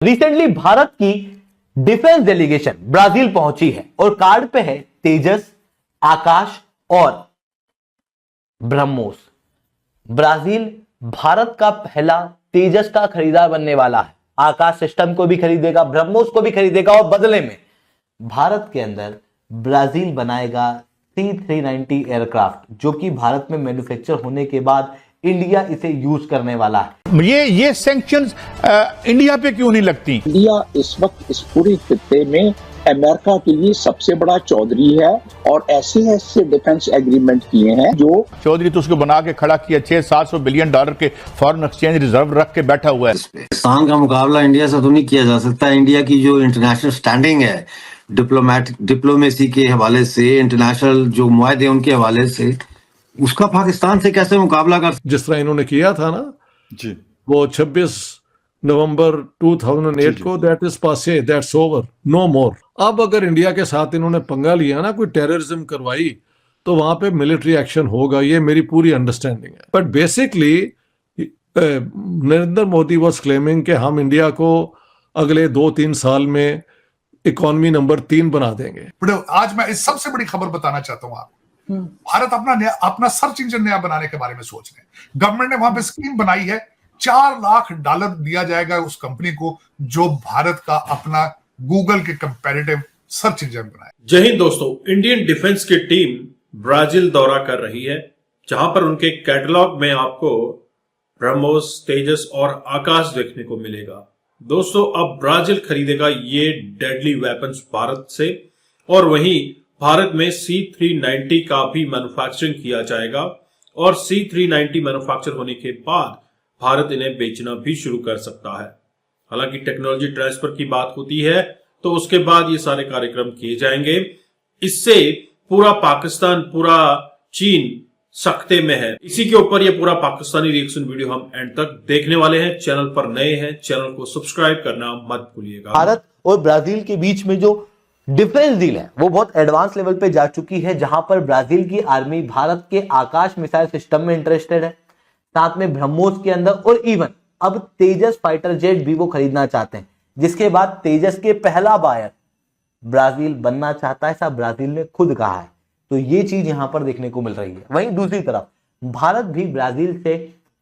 Recently Bharat की defence delegation Brazil पहुंची है और कार्ड पे है तेजस, आकाश और ब्रह्मोस। ब्राजील भारत का पहला तेजस का खरीदार बनने वाला है, आकाश सिस्टम को भी खरीदेगा, ब्रह्मोस को भी खरीदेगा और बदले में भारत के अंदर ब्राजील बनाएगा C-390 एयरक्राफ्ट, जो कि भारत में मैन्युफैक्चर होने के बाद इंडिया इसे यूज करने वाला है। ये सैंक्शंस इंडिया पे क्यों नहीं लगती? इंडिया इस वक्त इस पूरे खित्ते में अमेरिका के लिए सबसे बड़ा चौधरी है और ऐसे ऐसे डिफेंस एग्रीमेंट किए हैं जो चौधरी तो उसको बना के खड़ा किया, 600-700 बिलियन डॉलर के फॉरेन एक्सचेंज रिजर्व रख के बैठा हुआ है। पाकिस्तान का मुकाबला इंडिया से तो नहीं किया जा सकता। इंडिया की जो इंटरनेशनल स्टैंडिंग है, डिप्लोमेसी के हवाले से, इंटरनेशनल जो मुआहदे उनके हवाले से, उसका पाकिस्तान से कैसे मुकाबला कर। जिस तरह इन्होंने किया था ना जी, वो 26 नवंबर 2008 को, दैट इज पासे, दैट्स ओवर, नो मोर। अब अगर इंडिया के साथ इन्होंने पंगा लिया ना, कोई टेररिज्म करवाई, तो वहां पे मिलिट्री एक्शन होगा, ये मेरी पूरी अंडरस्टैंडिंग है। But basically Narendra Modi was claiming कि हम इंडिया को अगले 2-3 साल में इकोनॉमी नंबर 3 बना देंगे। आज मैं इस सबसे बड़ी खबर बताना चाहता हूँ आपको। भारत अपना सर्च इंजन नया बनाने के बारे में सोच रहे हैं। गवर्नमेंट ने वहां पे स्कीम बनाई है, $4 लाख दिया जाएगा उस कंपनी को जो भारत का अपना गूगल के कंपैरेटिव सर्च इंजन बनाए। जय हिंद दोस्तों, इंडियन डिफेंस की टीम ब्राजील दौरा कर रही है, जहां पर उनके कैटलॉग में आपको ब्रह्मोस, तेजस और आकाश देखने को मिलेगा। दोस्तों, अब ब्राजील खरीदेगा ये डेडली वेपन्स भारत से, और वहीं भारत में C-390 का भी मैन्युफैक्चरिंग किया जाएगा, और C-390 मैन्युफैक्चर होने के बाद भारत इन्हें बेचना भी शुरू कर सकता है। हालांकि टेक्नोलॉजी ट्रांसफर की बात होती है तो उसके बाद ये सारे कार्यक्रम किए जाएंगे। इससे पूरा पाकिस्तान, पूरा चीन सख्ते में है। इसी के ऊपर ये पूरा पाकिस्तानी रिएक्शन वीडियो हम एंड तक देखने वाले हैं। चैनल पर नए हैं, चैनल को सब्सक्राइब करना मत भूलिएगा। भारत और ब्राजील के बीच में जो डिफेंस डील है वो बहुत एडवांस लेवल पे जा चुकी है, जहां पर ब्राजील की आर्मी भारत के आकाश मिसाइल सिस्टम में इंटरेस्टेड है, साथ में ब्रह्मोस के अंदर, और इवन अब तेजस फाइटर जेट भी वो खरीदना चाहते हैं, जिसके बाद तेजस के पहला बायर ब्राजील बनना चाहता है, ऐसा ब्राजील ने खुद कहा है। तो ये चीज यहां पर देखने को मिल रही है। वहीं दूसरी तरफ भारत भी ब्राजील से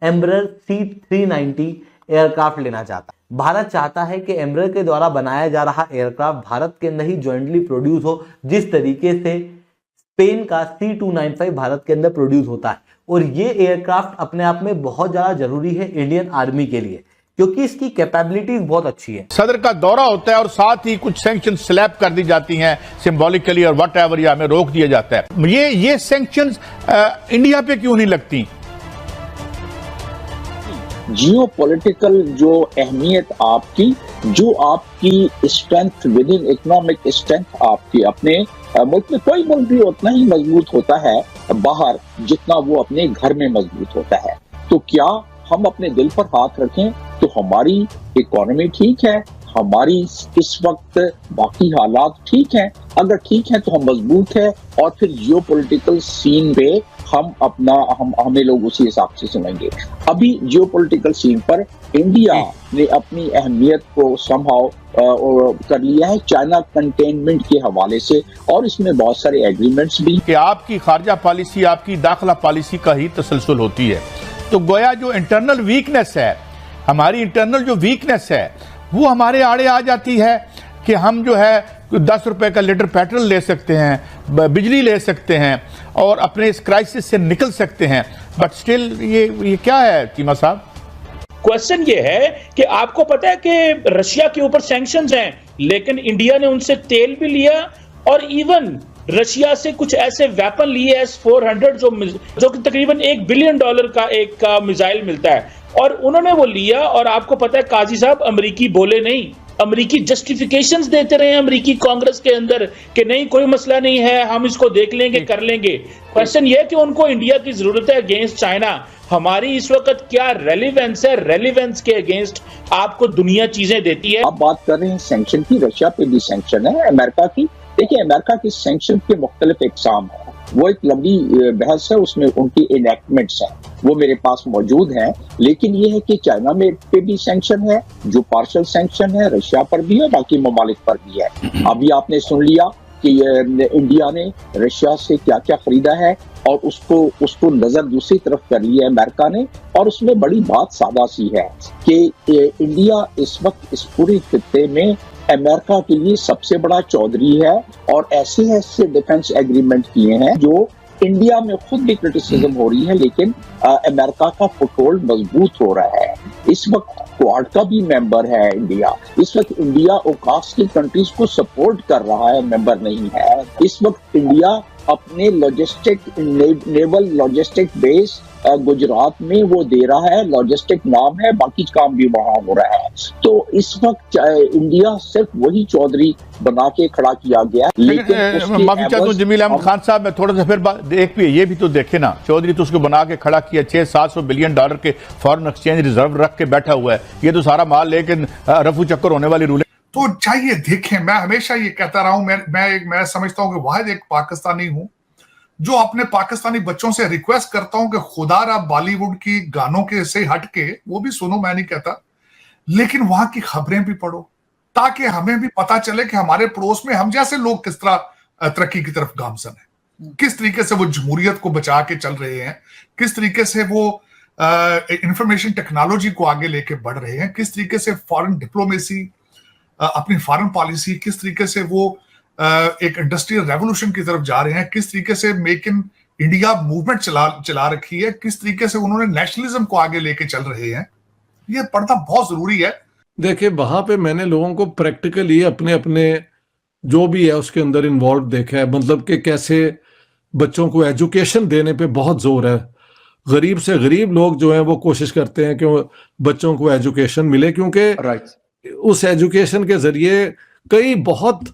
एम्ब्रर C-390 एयरक्राफ्ट लेना चाहता है। भारत चाहता है कि एम्ब्रर के द्वारा बनाया जा रहा एयरक्राफ्ट भारत के अंदर ही ज्वाइंटली प्रोड्यूस हो, जिस तरीके से स्पेन का C-295 भारत के अंदर प्रोड्यूस होता है। और ये एयरक्राफ्ट अपने आप में बहुत ज्यादा जरूरी है इंडियन आर्मी के लिए, क्योंकि इसकी कैपेबिलिटीज बहुत अच्छी है। सदर का दौरा होता है और साथ ही कुछ सैंक्शन स्लैब कर दी जाती हैं सिंबॉलिकली और वट एवर, या हमें रोक दिया जाता है। ये सैंक्शंस इंडिया पे क्यों नहीं लगती? जियोपॉलिटिकल जो अहमियत आपकी, जो आपकी strength with in economic strength आपकी अपने मुल्क में, कोई मुल्क भी उतना ही मजबूत होता है बाहर जितना वो अपने घर में मजबूत होता है। तो क्या हम अपने दिल पर हाथ रखें तो हमारी इकोनॉमी ठीक है, हमारी इस वक्त बाकी हालात ठीक हैं? अगर ठीक है तो हम मजबूत है, और फिर जियोपॉलिटिकल सीन पे हमें लोग उसी हिसाब से समझेंगे। अभी जियोपॉलिटिकल सीन पर इंडिया ने अपनी अहमियत को समहाउ कर लिया है चाइना कंटेनमेंट के हवाले से, और इसमें बहुत सारे एग्रीमेंट्स भी। कि आपकी खारजा पॉलिसी, आपकी दाखिला पॉलिसी का ही तसलसल होती है, तो गोया जो इंटरनल वीकनेस है, हमारी इंटरनल जो वीकनेस है, वो हमारे आड़े आ जाती है कि हम जो है 10 रुपए का लीटर पेट्रोल ले सकते हैं, बिजली ले सकते हैं और अपने इस क्राइसिस से निकल सकते हैं। बट स्टिल ये क्या है चीमा साहब? क्वेश्चन ये है कि आपको पता है कि रशिया के ऊपर सैंक्शंस हैं, लेकिन इंडिया ने उनसे तेल भी लिया, और इवन रशिया से कुछ ऐसे वेपन लिए S-400 जो कि तकरीबन $1 बिलियन का एक मिसाइल मिलता है, और उन्होंने वो लिया। और आपको पता है काजी साहब, अमेरिकी बोले नहीं, अमेरिकी जस्टिफिकेशंस देते रहे अमेरिकी कांग्रेस के अंदर कि नहीं कोई मसला नहीं है, हम इसको देख लेंगे, कर लेंगे। क्वेश्चन ये है कि उनको इंडिया की जरूरत है अगेंस्ट चाइना। हमारी इस वक्त क्या रेलिवेंस है? रेलिवेंस के अगेंस्ट आपको दुनिया चीजें देती है। आप बात कर रहे हैं सैंक्शन की, रशिया पे भी सैंक्शन है, अमेरिका की देखिए, अमेरिका की सैंक्शन के मुख्तलिफ इकसाम है, वो एक लंबी बहस है, उसमें उनकी इनैक्टमेंट्स हैं, वो मेरे पास मौजूद हैं। लेकिन ये है कि चाइना में पे भी सैंक्शन है, जो पार्शल सैंक्शन है, रशिया पर भी है, बाकी ममालिक पर भी है। अभी आपने सुन लिया कि इंडिया ने रशिया से क्या क्या खरीदा है और उसको नजर दूसरी तरफ कर लिया है अमेरिका ने। और उसमें बड़ी बात सादा सी है कि इंडिया इस वक्त इस पूरी खित्ते में अमेरिका के लिए सबसे बड़ा चौधरी है और ऐसे ऐसे डिफेंस एग्रीमेंट किए हैं जो इंडिया में खुद भी क्रिटिसिज्म हो रही है, लेकिन अमेरिका का फुटहोल्ड मजबूत हो रहा है। इस वक्त क्वाड का भी मेंबर है इंडिया। इस वक्त इंडिया ओकास की कंट्रीज को सपोर्ट कर रहा है, मेंबर नहीं है। इस वक्त इंडिया अपने नेवल लॉजिस्टिक बेस गुजरात में वो दे रहा है, लॉजिस्टिक नाम है, बाकी काम भी वहां हो रहा है। तो इस वक्त इंडिया सिर्फ वही चौधरी बना के खड़ा किया गया, लेकिन माफी चाहता हूं जमील अहमद खान साहब, मैं थोड़ा सा फिर एक भी ये भी तो देखे ना, चौधरी तो उसको बना के खड़ा किया, 600-700 बिलियन डॉलर के फॉरेन एक्सचेंज रिजर्व रख के बैठा हुआ है, ये तो सारा माल लेकिन रफू चक्कर होने वाली रूल है। तो चाहिए देखें, मैं हमेशा ये कहता रहा हूं, मैं समझता हूं कि वाहिद एक पाकिस्तानी हूं जो अपने पाकिस्तानी बच्चों से रिक्वेस्ट करता हूं कि खुदारा बॉलीवुड की गानों के से हट के वो भी सुनो, मैं नहीं कहता, लेकिन वहां की खबरें भी पढ़ो ताकि हमें भी पता चले कि हमारे पड़ोस में हम जैसे लोग किस तरह तरक्की की तरफ गामजन है, किस तरीके से वो जमहूरियत को बचा के चल रहे हैं, किस तरीके से वो इंफॉर्मेशन टेक्नोलॉजी को आगे लेके बढ़ रहे हैं, किस तरीके से फॉरेन डिप्लोमेसी, अपनी फॉरेन पॉलिसी, किस तरीके से वो एक इंडस्ट्रियल रेवोल्यूशन की तरफ जा रहे हैं, किस तरीके से मेक इन इंडिया मूवमेंट चला रखी है, किस तरीके से उन्होंने नेशनलिज्म को आगे लेके चल रहे हैं। ये पढ़ना बहुत जरूरी है। देखिए, वहां पे मैंने लोगों को प्रैक्टिकली अपने अपने जो भी है उसके अंदर इन्वॉल्व देखा है, मतलब कि कैसे बच्चों को एजुकेशन देने पे बहुत जोर है। गरीब से गरीब लोग जो हैं वो कोशिश करते हैं कि बच्चों को एजुकेशन मिले, क्योंकि उस एजुकेशन के जरिए कई बहुत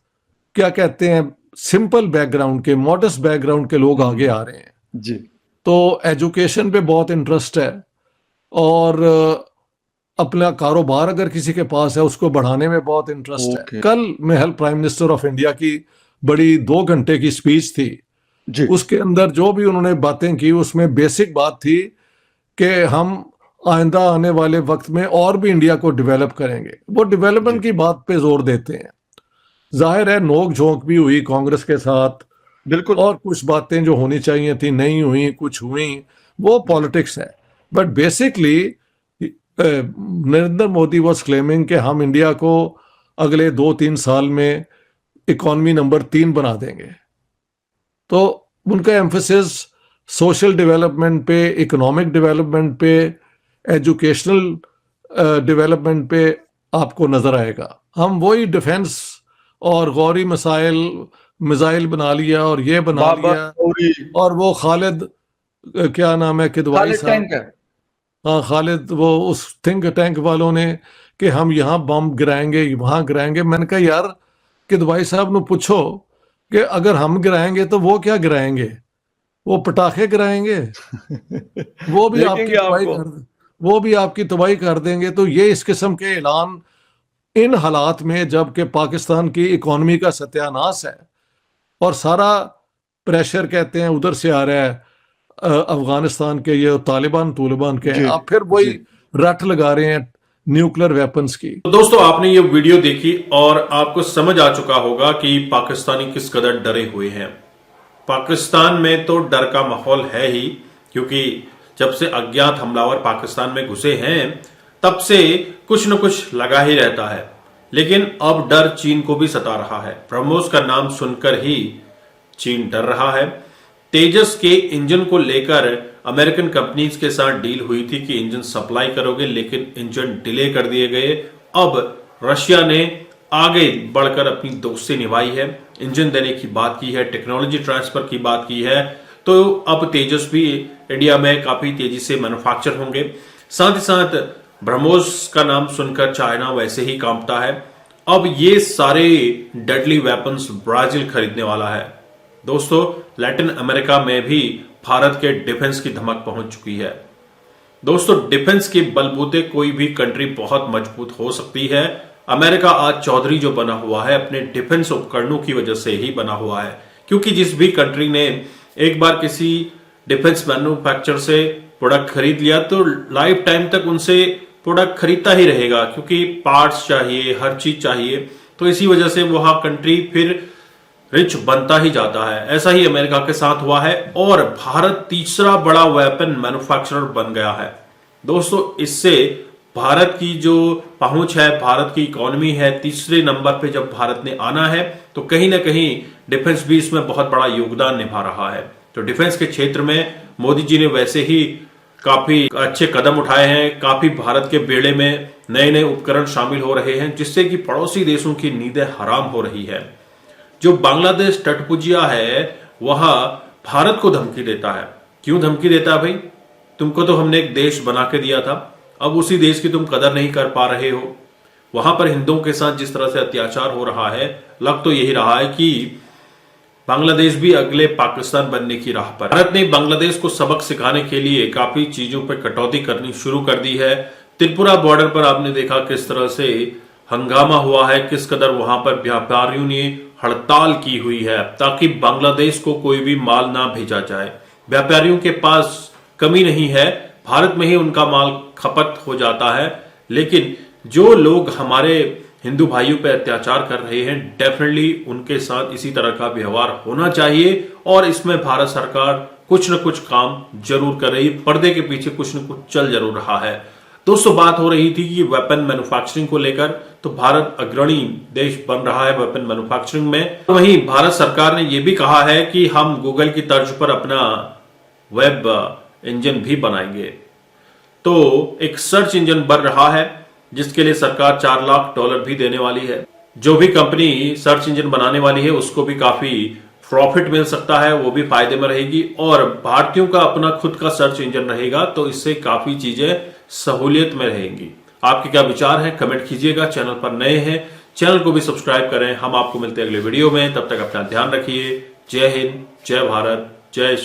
क्या कहते हैं सिंपल बैकग्राउंड के, मॉडेस्ट बैकग्राउंड के लोग आगे आ रहे हैं जी। तो एजुकेशन पे बहुत इंटरेस्ट है और अपना कारोबार अगर किसी के पास है उसको बढ़ाने में बहुत इंटरेस्ट है। कल महल प्राइम मिनिस्टर ऑफ इंडिया की बड़ी 2 घंटे की स्पीच थी जी। उसके अंदर जो भी उन्होंने बातें की उसमें बेसिक बात थी कि हम आइंदा आने वाले वक्त में और भी इंडिया को डेवलप करेंगे। वो डेवलपमेंट की बात पे जोर देते हैं। जाहिर है नोक झोंक भी हुई कांग्रेस के साथ, बिल्कुल, और कुछ बातें जो होनी चाहिए थी नहीं हुई, कुछ हुई, वो पॉलिटिक्स है। But basically Narendra Modi was claiming कि हम इंडिया को अगले 2-3 साल में इकोनॉमी नंबर 3 बना देंगे। तो उनका एम्फेसिस सोशल डेवलपमेंट पे, इकोनॉमिक डेवलपमेंट पे, एजुकेशनल डेवलपमेंट पे आपको नजर आएगा। हम वही डिफेंस और गौरी मिसाइल बना लिया और ये बना लिया, और वो खालिद क्या नाम है किदवाई साहब, हाँ खालिद, वो उस थिंक टैंक वालों ने कि हम यहाँ बम गिराएंगे वहां गिराएंगे। मैंने कहा यार किदवाई साहब ने पूछो कि अगर हम गिराएंगे तो वो क्या गिराएंगे, वो पटाखे गिराएंगे वो भी आपकी तबाही कर देंगे। तो ये इस किस्म के ऐलान इन हालात में, जबकि पाकिस्तान की इकोनॉमी का सत्यानाश है और सारा प्रेशर कहते हैं उधर से आ रहा है अफगानिस्तान के, ये तालिबान के, आप फिर वही रट लगा रहे हैं न्यूक्लियर वेपन्स की। तो दोस्तों आपने ये वीडियो देखी और आपको समझ आ चुका होगा कि पाकिस्तानी किस कदर डरे हुए हैं। पाकिस्तान में तो डर का माहौल है ही, क्योंकि जब से अज्ञात हमलावर पाकिस्तान में घुसे हैं तब से कुछ न कुछ लगा ही रहता है। लेकिन अब डर चीन को भी सता रहा है। ब्रह्मोस का नाम सुनकर ही चीन डर रहा है। तेजस के इंजन को लेकर अमेरिकन कंपनीज के साथ डील हुई थी कि इंजन सप्लाई करोगे, लेकिन इंजन डिले कर दिए गए। अब रशिया ने आगे बढ़कर अपनी दोस्ती निभाई है, इंजन देने की बात की है, टेक्नोलॉजी ट्रांसफर की बात की है। तो अब तेजस भी इंडिया में काफी तेजी से मैन्युफैक्चर होंगे। साथ ही साथ ब्रह्मोस का नाम सुनकर चाइना वैसे ही कांपता है। अब ये सारे डेडली वेपन्स ब्राजील खरीदने वाला है। दोस्तों लैटिन अमेरिका में भी भारत के डिफेंस की धमक पहुंच चुकी है। दोस्तों डिफेंस के बलबूते कोई भी कंट्री बहुत मजबूत हो सकती है अमेरिका आज चौधरी जो बना हुआ है अपने डिफेंस उपकरणों की वजह से ही बना हुआ है, क्योंकि जिस भी कंट्री ने एक बार किसी डिफेंस मैन्युफैक्चरर से प्रोडक्ट खरीद लिया तो लाइफ टाइम तक उनसे प्रोडक्ट खरीदता ही रहेगा, क्योंकि पार्ट्स चाहिए, हर चीज चाहिए। तो इसी वजह से वह कंट्री फिर रिच बनता ही जाता है। ऐसा ही अमेरिका के साथ हुआ है और भारत तीसरा बड़ा वेपन मैन्युफैक्चरर बन गया है। दोस्तों, इससे भारत की जो पहुंच है, भारत की इकोनॉमी है, तीसरे नंबर पे जब भारत ने आना है तो कहीं ना कहीं डिफेंस भी इसमें बहुत बड़ा योगदान निभा रहा है। तो डिफेंस के क्षेत्र में मोदी जी ने वैसे ही काफी अच्छे कदम उठाए हैं। काफी भारत के बेड़े में नए नए उपकरण शामिल हो रहे हैं, जिससे कि पड़ोसी देशों की नींदें हराम हो रही है। जो बांग्लादेश टटपुजिया है वह भारत को धमकी देता है। क्यों धमकी देता है भाई? तुमको तो हमने एक देश बना के दिया था, अब उसी देश की तुम कदर नहीं कर पा रहे हो। वहां पर हिंदुओं के साथ जिस तरह से अत्याचार हो रहा है, लग तो यही रहा है कि बांग्लादेश भी अगले पाकिस्तान बनने की राह पर। भारत ने बांग्लादेश को सबक सिखाने के लिए काफी चीजों पर कटौती करनी शुरू कर दी है। त्रिपुरा बॉर्डर पर आपने देखा किस तरह से हंगामा हुआ है, किस कदर वहां पर व्यापारियों ने हड़ताल की हुई है ताकि बांग्लादेश को कोई भी माल ना भेजा जाए। व्यापारियों के पास कमी नहीं है, भारत में ही उनका माल खपत हो जाता है, लेकिन जो लोग हमारे हिंदू भाइयों पर अत्याचार कर रहे हैं, डेफिनेटली उनके साथ इसी तरह का व्यवहार होना चाहिए और इसमें भारत सरकार कुछ न कुछ काम जरूर कर रही है। पर्दे के पीछे कुछ न कुछ चल जरूर रहा है। दोस्तों, बात हो रही थी कि वेपन मैन्युफैक्चरिंग को लेकर, तो भारत अग्रणी देश बन रहा है वेपन मैन्युफैक्चरिंग में। वहीं भारत सरकार ने यह भी कहा है कि हम गूगल की तर्ज पर अपना वेब इंजन भी बनाएंगे। तो एक सर्च इंजन बन रहा है जिसके लिए सरकार $4 लाख भी देने वाली है। जो भी कंपनी सर्च इंजन बनाने वाली है उसको भी काफी प्रॉफिट मिल सकता है, वो भी फायदे में रहेगी और भारतीयों का अपना खुद का सर्च इंजन रहेगा, तो इससे काफी चीजें सहूलियत में रहेंगी। आपके क्या विचार हैं कमेंट कीजिएगा। चैनल पर नए हैं चैनल को भी सब्सक्राइब करें। हम आपको मिलते हैं अगले वीडियो में, तब तक अपना ध्यान रखिए। जय हिंद, जय भारत, जय